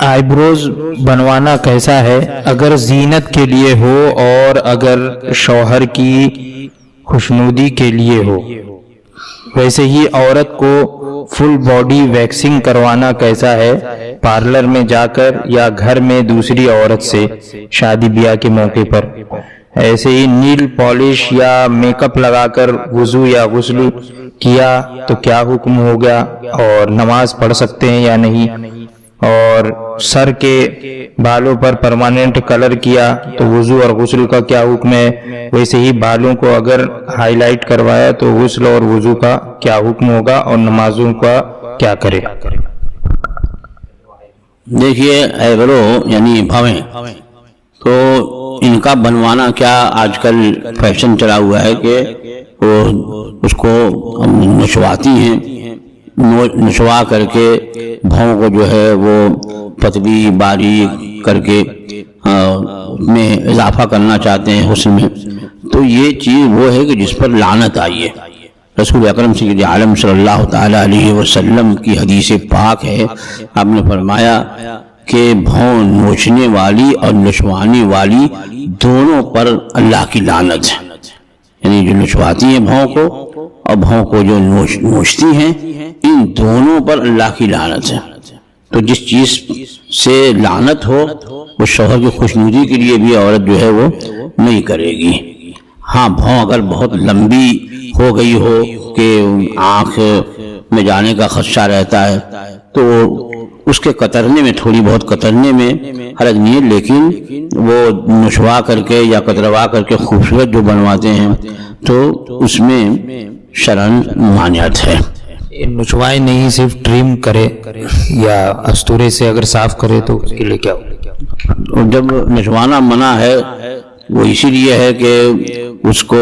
آئی بروز بنوانا کیسا ہے؟ اگر زینت کے لیے ہو اور اگر شوہر کی خوشنودی کے لیے ہو۔ ویسے ہی عورت کو فل باڈی ویکسنگ کروانا کیسا ہے؟ پارلر میں جا کر یا گھر میں دوسری عورت سے شادی بیاہ کے موقع پر۔ ایسے ہی نیل پالش یا میک اپ لگا کر وضو یا غسل کیا تو کیا حکم ہو گیا، اور نماز پڑھ سکتے ہیں یا نہیں؟ اور سر کے بالوں پر پرماننٹ کلر کیا تو وضو اور غسل کا کیا حکم ہے؟ ویسے ہی بالوں کو اگر ہائی لائٹ کروایا تو غسل اور وضو کا کیا حکم ہوگا، اور نمازوں کا کیا کرے؟ دیکھیے اے برو یعنی بھویں تو ان کا بنوانا کیا آج کل فیشن چلا ہوا ہے کہ وہ اس کو نشواتی ہیں، نشوا کر کے بھووں کو جو ہے وہ پتلی باریک کر کے میں اضافہ کرنا چاہتے ہیں حسن میں۔ تو یہ چیز وہ ہے کہ جس پر لعنت آئی ہے۔ رسول اکرم سید عالم صلی اللہ تعالی علیہ وسلم کی حدیث پاک ہے، آپ نے فرمایا کہ بھوں نوچنے والی اور نشوانے والی دونوں پر اللہ کی لعنت ہے، یعنی جو نشواتی ہیں بھوں کو اور بھوں کو جو نوچتی ہیں، ان دونوں پر اللہ کی لعنت ہے۔ تو جس چیز سے لعنت ہو وہ شوہر کی خوشنودی کے لیے بھی عورت جو ہے وہ نہیں کرے گی۔ ہاں بھوں اگر بہت لمبی ہو گئی ہو کہ آنکھ میں جانے کا خدشہ رہتا ہے تو اس کے کترنے میں تھوڑی بہت کترنے میں حرج نہیں ہے، لیکن وہ نشوا کر کے یا کتروا کر کے خوبصورت جو بنواتے ہیں تو اس میں شرعاً ممانعت ہے۔ نچوائے نہیں، صرف ٹریم کرے یا استورے سے اگر صاف کرے تو اس کے لیے کیا ہو؟ جب نچوانا منع ہے وہ اسی لیے ہے کہ اس کو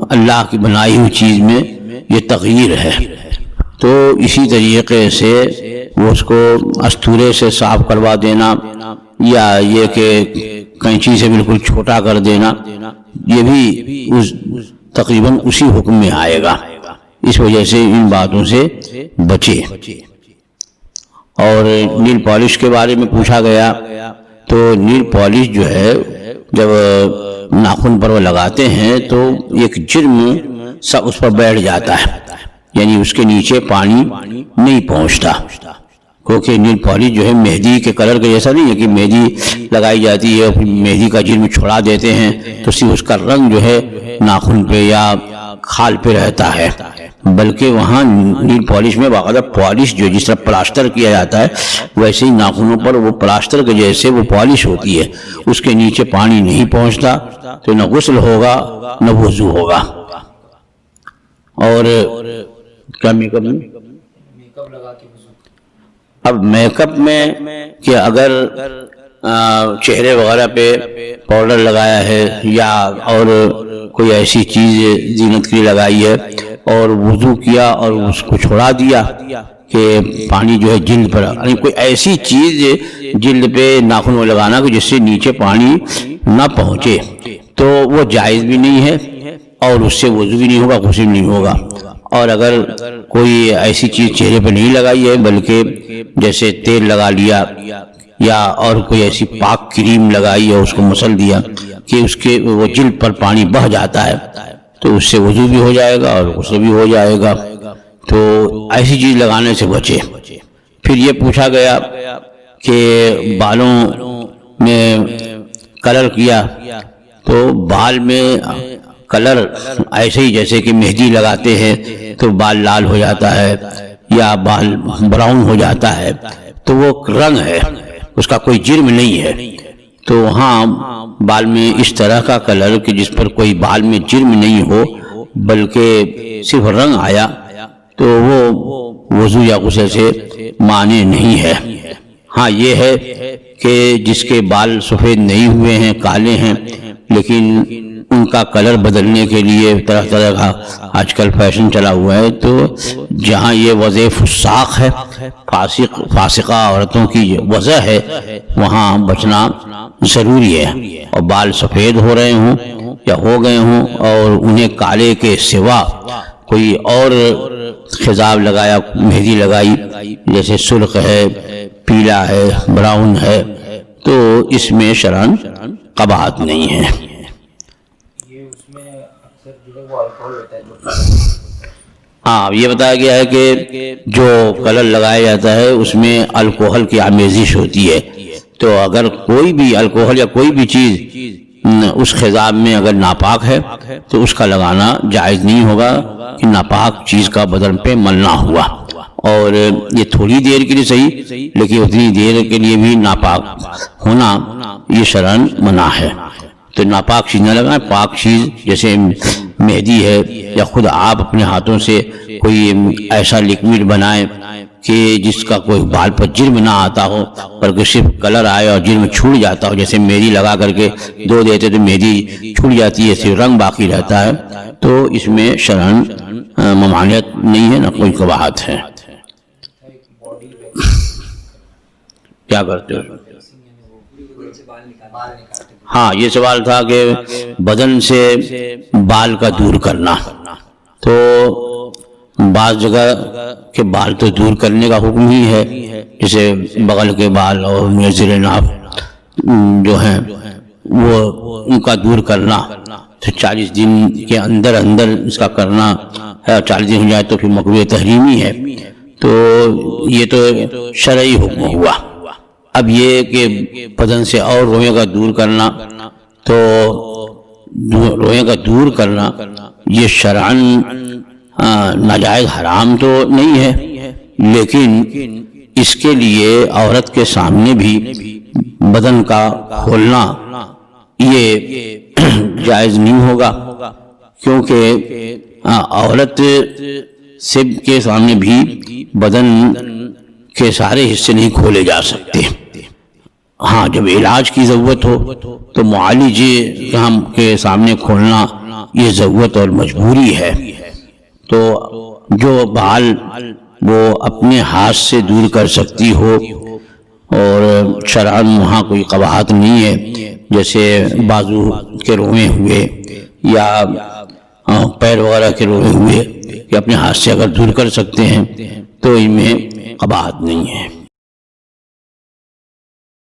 اللہ کی بنائی ہوئی چیز میں یہ تغییر ہے، تو اسی طریقے سے وہ اس کو استورے سے صاف کروا دینا یا یہ کہ کینچی سے بالکل چھوٹا کر دینا، یہ بھی تقریباً اسی حکم میں آئے گا۔ اس وجہ سے ان باتوں سے بچے۔ اور نیل پالش کے بارے میں پوچھا گیا تو نیل پالش جو ہے جب ناخن پر وہ لگاتے ہیں تو ایک جرم سا اس پر بیٹھ جاتا ہے، یعنی اس کے نیچے پانی نہیں پہنچتا، کیونکہ نیل پالش جو ہے مہندی کے کلر کے جیسا نہیں ہے کہ مہندی لگائی جاتی ہے اور پھر مہندی کا جرم چھڑا دیتے ہیں تو صرف اس کا رنگ جو ہے ناخن پہ یا کھال پہ رہتا ہے، بلکہ وہاں نیل پالش میں باقاعدہ پالش جو جس طرح پلاسٹر کیا جاتا ہے ویسے ہی ناخنوں پر وہ پلاسٹر کے جیسے وہ پالش ہوتی ہے، اس کے نیچے پانی نہیں پہنچتا تو نہ غسل ہوگا نہ وضو ہوگا۔ اور کیا میک اپ میں؟ اب میک اپ میں کہ اگر چہرے وغیرہ پہ پاؤڈر لگایا ہے یا اور کوئی ایسی چیز زینت کے لیے لگائی ہے اور وضو کیا اور اس کو چھوڑا دیا کہ پانی جو ہے جلد پر، یعنی کوئی ایسی چیز جلد پہ ناخن میں لگانا کہ جس سے نیچے پانی نہ پہنچے تو وہ جائز بھی نہیں ہے اور اس سے وضو بھی نہیں ہوگا، غسل نہیں ہوگا۔ اور اگر کوئی ایسی چیز چہرے پہ نہیں لگائی ہے بلکہ جیسے تیل لگا لیا یا اور کوئی ایسی پاک کریم لگائی ہے اس کو مسل دیا کہ اس کے وہ جلد پر پانی بہہ جاتا ہے تو اس سے وضو بھی ہو جائے گا اور غسل بھی ہو جائے گا، تو ایسی چیز لگانے سے بچے۔ پھر یہ پوچھا گیا کہ بالوں میں کلر کیا تو بال میں کلر ایسے ہی جیسے کہ مہندی لگاتے ہیں تو بال لال ہو جاتا ہے یا بال براؤن ہو جاتا ہے تو وہ رنگ ہے، اس کا کوئی جرم نہیں ہے۔ تو وہاں بال میں اس طرح کا کلر کہ جس پر کوئی بال میں جرم نہیں ہو بلکہ صرف رنگ آیا تو وہ وضو یا غسل سے مانع نہیں ہے۔ ہاں یہ ہے کہ جس کے بال سفید نہیں ہوئے ہیں، کالے ہیں، لیکن ان کا کلر بدلنے کے لیے طرح طرح کا آج کل فیشن چلا ہوا ہے، تو جہاں یہ وضع فساق ہے، فاسقہ عورتوں کی وضع ہے، وہاں بچنا ضروری ہے۔ اور بال سفید ہو رہے ہوں یا ہو گئے ہوں اور انہیں کالے کے سوا کوئی اور خضاب لگایا، مہندی لگائی جیسے سرخ ہے پیلا ہے، براؤن ہے، تو اس میں شرعاً قباحت نہیں ہے۔ ہاں، یہ بتایا گیا ہے کہ جو کلر لگایا جاتا ہے اس میں الکوہل کی آمیزش ہوتی ہے، تو اگر کوئی بھی الکوہل یا کوئی بھی چیز اس خضاب میں اگر ناپاک ہے تو اس کا لگانا جائز نہیں ہوگا کہ ناپاک چیز کا بدن پہ ملنا ہوا، اور یہ تھوڑی دیر کے لیے صحیح لیکن اتنی دیر کے لیے بھی ناپاک ہونا یہ شرعاً منع ہے۔ تو ناپاک چیز نہ لگائیں، پاک چیز جیسے مہندی ہے، یا خود آپ اپنے ہاتھوں سے کوئی ایسا لکوڈ بنائیں کہ جس کا کوئی بال پر جرم نہ آتا ہو، بلکہ صرف کلر آئے اور جرم چھوٹ جاتا ہو، جیسے مہندی لگا کر کے دھو دیتے تو مہندی چھوٹ جاتی ہے، صرف رنگ باقی رہتا ہے، تو اس میں شرعاً ممانعت نہیں ہے، نہ کوئی قباحت ہے۔ کیا کرتے ہو؟ ہاں، یہ سوال تھا کہ بدن سے بال کا دور کرنا، تو بعض جگہ کے بال تو دور کرنے کا حکم ہی ہے، جیسے بغل کے بال اور منزل ناف جو ہیں وہ ان کا دور کرنا، تو 40 دن کے اندر اس کا کرنا ہے، اور 40 دن ہو جائے تو پھر مکروہ تحریمی ہے، تو یہ تو شرعی حکم ہوا۔ اب یہ کہ بدن سے اور روئیں کا دور کرنا، تو روئیں کا دور کرنا یہ شرعاً ناجائز حرام تو نہیں ہے، لیکن اس کے لیے عورت کے سامنے بھی بدن کا کھولنا یہ جائز نہیں ہوگا، کیونکہ عورت کے سامنے بھی بدن کے سارے حصے نہیں کھولے جا سکتے۔ ہاں، جب علاج کی ضرورت ہو تو معالج کے سامنے کھولنا یہ ضرورت اور مجبوری ہے، تو جو بال وہ اپنے ہاتھ سے دور کر سکتی ہو اور شرعاً وہاں کوئی قباحت نہیں ہے، جیسے بازو کے روئیں ہوئے یا پیر وغیرہ کے روئیں ہوئے، کہ اپنے ہاتھ سے اگر دور کر سکتے ہیں تو ان میں قباحت نہیں ہے۔